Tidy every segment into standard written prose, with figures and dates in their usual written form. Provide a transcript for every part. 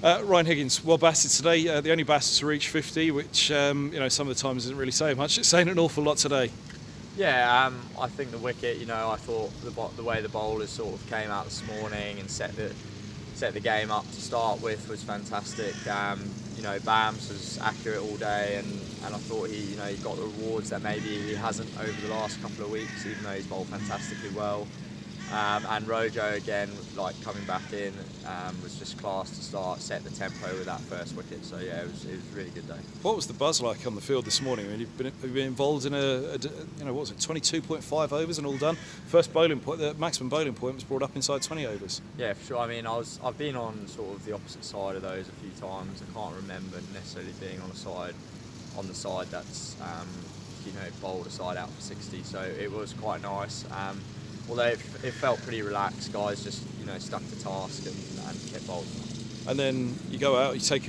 Ryan Higgins, well batted today, the only batter to reach 50, which some of the times isn't really saying much. It's saying an awful lot today. Yeah, I think the wicket. I thought the way the bowlers sort of came out this morning and set the game up to start with was fantastic. Bams was accurate all day, and I thought he got the rewards that maybe he hasn't over the last couple of weeks, even though he's bowled fantastically well. And Rojo again, like coming back in, was just class to start, set the tempo with that first wicket. So yeah, it was a really good day. What was the buzz like on the field this morning? I mean, have you been involved in what was it, 22.5 overs and all done? First bowling point, the maximum bowling point was brought up inside 20 overs. Yeah, for sure. I mean, I've been on sort of the opposite side of those a few times. I can't remember necessarily being on the side that's bowled a side out for 60. So it was quite nice. Although it felt pretty relaxed, guys just stuck to task and kept bowling. And then you go out, you take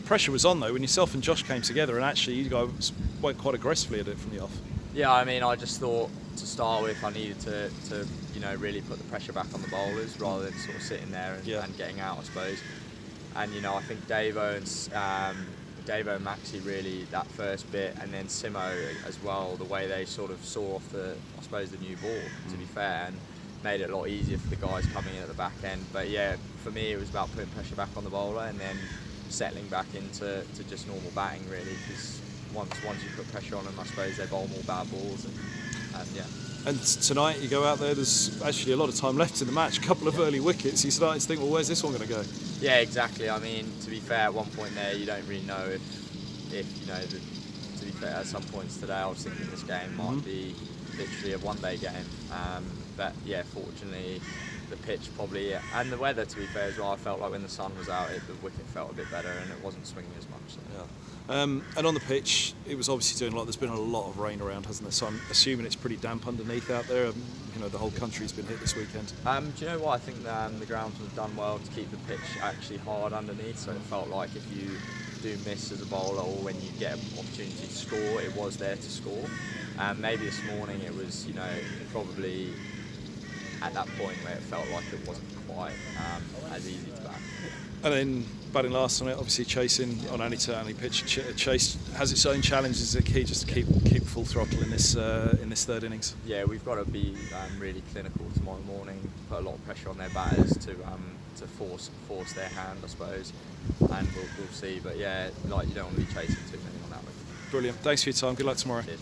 pressure was on though when yourself and Josh came together, and actually you guys went quite aggressively at it from the off. Yeah, I mean, I just thought to start with I needed to really put the pressure back on the bowlers rather than sort of sitting there and getting out, I suppose. And I think Davo and Maxi really that first bit, and then Simo as well, the way they sort of saw off the new ball, to be fair, and made it a lot easier for the guys coming in at the back end. But yeah, for me it was about putting pressure back on the bowler and then settling back into just normal batting really, because once you put pressure on them, I suppose they bowl more bad balls and yeah. And tonight you go out there, there's actually a lot of time left in the match, a couple of early wickets, you started to think, well, where's this one going to go? Yeah, exactly. I mean, to be fair, at one point there you don't really know if to be fair, at some points today I was thinking this game might be literally a one-day game, but yeah, fortunately the pitch probably, and the weather, to be fair as well, I felt like when the sun was out the wicket felt a bit better and it wasn't swinging as much. So. Yeah. And on the pitch, it was obviously doing a lot. There's been a lot of rain around, hasn't there? So I'm assuming it's pretty damp underneath out there. The whole country's been hit this weekend. Do you know what? I think the grounds have done well to keep the pitch actually hard underneath. So it felt like if you do miss as a bowler or when you get an opportunity to score, it was there to score. Maybe this morning it was, probably at that point where it felt like it wasn't quite as easy to bat. And then batting last on it, obviously chasing on any pitch. Chase has its own challenges. Is it key just to keep full throttle in this third innings? Yeah, we've got to be really clinical tomorrow morning. Put a lot of pressure on their batters to force their hand, I suppose, and we'll see. But yeah, you don't want to be chasing too many on that one. Brilliant. Thanks for your time. Good luck tomorrow. Cheers,